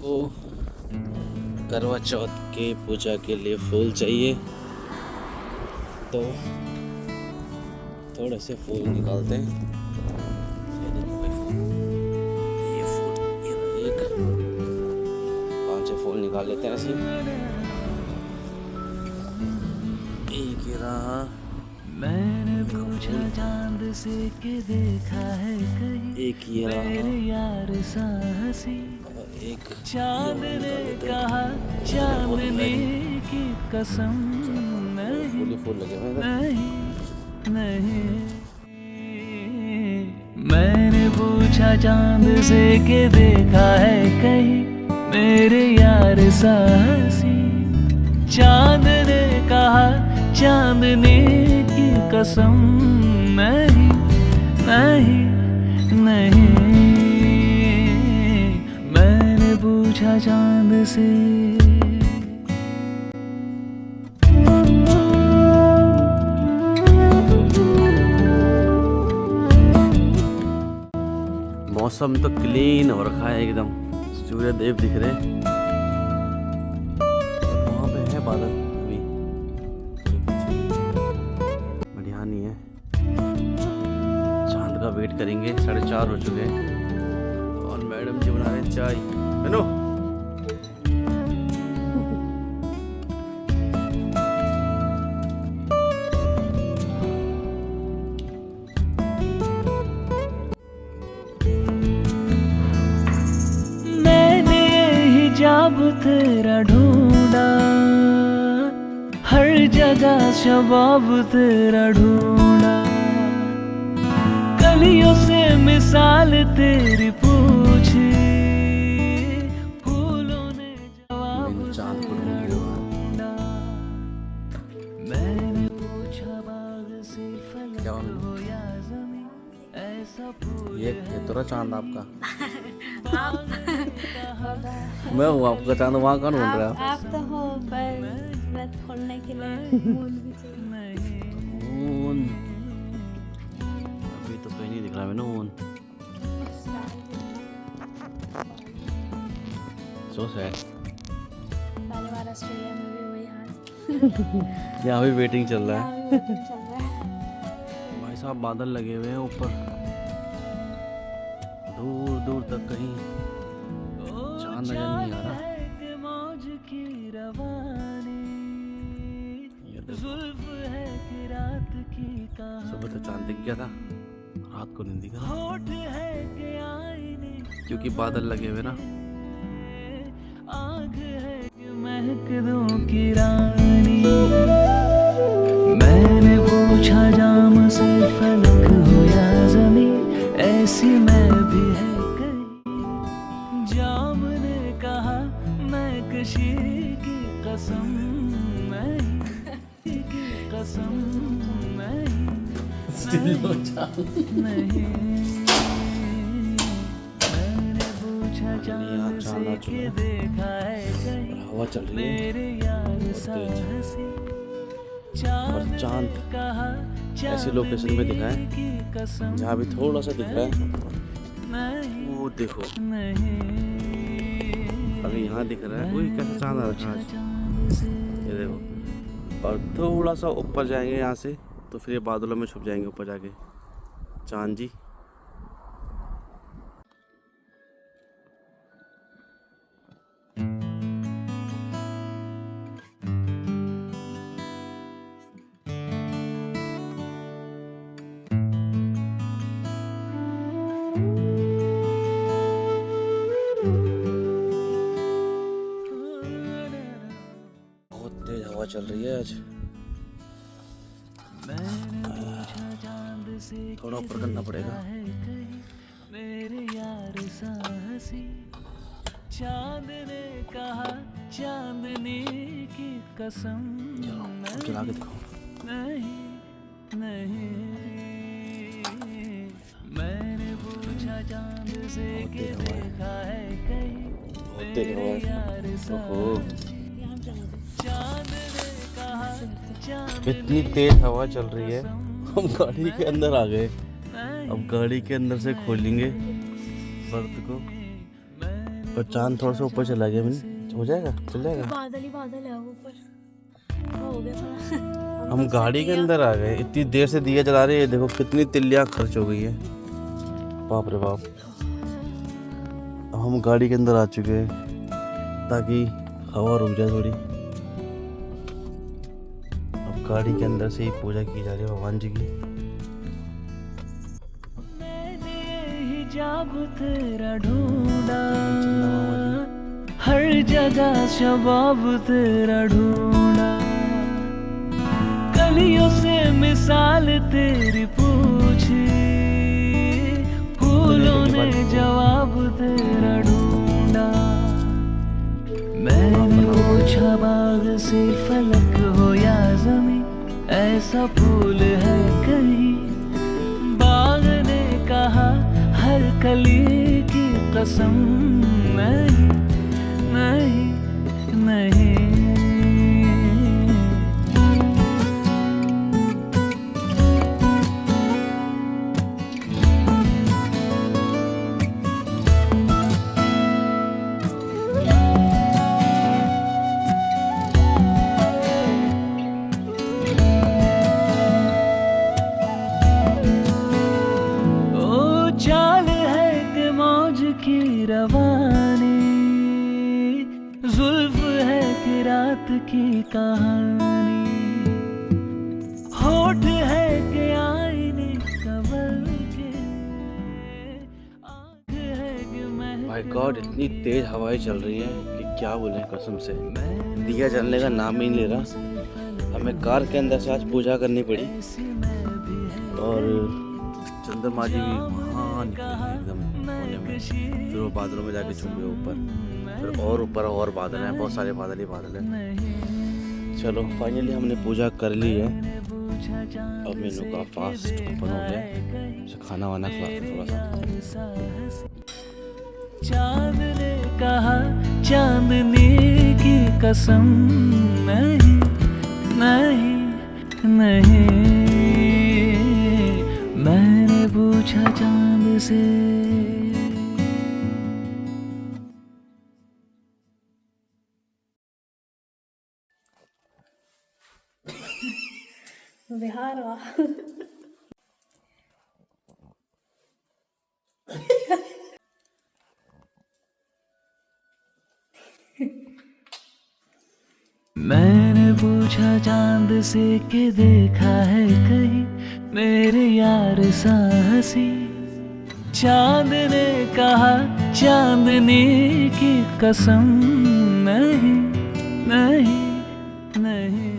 को करवा चौथ के पूजा के लिए फूल चाहिए, तो थोड़े से फूल निकालते हैं। ये फूल एक 5-6 फूल निकाल लेते हैं ऐसे। एक ये रहा, मैंने पूछा चांद से कि देखा है कहीं एक ये रहा, यार साहसी एक चांद ने कहा चांदने की कसम नहीं फूल लगे हुए हैं। नहीं मैंने पूछा चांद से कि देखा है कहीं मेरे यार साहसी चांद ने कहा चांदने की कसम नहीं नहीं नहीं मैंने पूछा चांद से। मौसम तो क्लीन हो रखा है एकदम, सूर्य देव दिख रहे हैं। वहाँ पे है बादल अभी, बढ़िया नहीं है। चांद का वेट करेंगे, 4:30 हो चुके हैं और मैडम जी बना रहे हैं चाय। हेलो जब तेरा ढूंढा हर जगह शबाब तेरा ढूंढा कलियों से मिसाल तेरी पूछी फूलों ने जवाब ढूंढा मैंने पूछा बाग से फलक हो या ज़मीं ऐसा ये तो रहा चांद आपका। मैं हूँ आपका चांद, वहाँ कौन बोल रहा है? आप तो हो, पर व्रत खोलने के लिए मून भी चाहिए। मून अभी तो कहीं नहीं दिख रहा है ना मून। So sad. पहली बार ऑस्ट्रेलिया में भी वही हाल। यहाँ भी वेटिंग चल रहा है। चल रहा है। भाई साहब बादल लगे हुए हैं ऊपर, दूर दूर तक कहीं चांद नजर नहीं आ रहा। सुबह तो चांद दिख गया था, रात को नहीं दिखा क्योंकि बादल लगे हुए ना। महकदों की रानी मैंने पूछा जाम से फलक हो या ज़मीं ऐसी मैं भी है कहीं जाम ने कहा मैं कशी की कसम नहीं की कसम नहीं नहीं मैंने पूछा चांद से कि देखा है कहीं हवा चल रही है मेरे यार साहसी और चांद ऐसी लोकेशन पे दिखा है जहाँ भी थोड़ा सा दिख रहा है। वो देखो अभी यहाँ दिख रहा है, वही कैसा चांद आ रखा है ये देखो। और थोड़ा सा ऊपर जाएंगे यहाँ से तो फिर ये बादलों में छुप जाएंगे ऊपर जाके चांद जी। हवा चल रही है आज, थोड़ा ऊपर करना पड़ेगा। मेरे यार साहसी चांद ने कहा चांदनी की कसम चला के दिखाओ। नहीं नहीं मैंने पूछा चांद से कि देखा है कहीं मेरे यार साहसी चांद ने कहा इतनी तेज हवा चल रही है, हम गाड़ी के अंदर आ गए। अब गाड़ी के अंदर से खोलेंगे बर्थ को पर चांद थोड़ा सा ऊपर चला गया, मैंने हो जाएगा, चल जाएगा। बादल ही बादल है वो ऊपर, हो गया थोड़ा। हम गाड़ी के अंदर आ गए, इतनी देर से दिया जला रहे हैं, देखो कितनी तिल्लियाँ खर्च हो गई है, बाप रे बाप। अब हम गाड़ी के अंदर आ चुके हैं ताकि हवा रुक जाए थोड़ी। अब गाड़ी के अंदर से ही पूजा की जा रही है भगवान जी की। हिजाब तेरा ढूंढा, हर जगह शबाब तेरा ढूंढा, कलियों से मिसाल तेरी पूछी, फूलों ने जवाब तेरा ढूंढा। मैंने पूछा बाग से फलक हो या ज़मीं, ऐसा फूल है कहीं? बाग ने कहा हर कली की कसम, नहीं नहीं नहीं। की रवानी, जुल्फ है कि रात की कहानी, होठ है कि आईने कवल के, आँख है कि महक। माय गॉड, इतनी तेज हवाएं चल रही है कि क्या बोले कसम से। दिया जलने का नाम ही नहीं ले रहा। हमें कार के अंदर से आज पूजा करनी पड़ी और चंद्रमा जी भी वहाँ निकले एकदम कोने में, फिर वो बादलों में जाके छुप गए ऊपर, फिर और ऊपर और बादल हैं, बहुत सारे बादल ही बादल हैं। चलो फाइनली हमने पूजा कर ली है। अब मेनू का फास्ट ओपन हो गया, उसे खाना वाना खिलाते थोड़ा सा। चांद ने कहा चांदनी की कसम, नहीं नहीं नहीं। मैंने पूछा चांद से, बिहार वाह। मैंने पूछा चांद से कि देखा है कहीं मेरे यार सा हंसी, चांद ने कहा चांदनी की कसम, नहीं नहीं नहीं।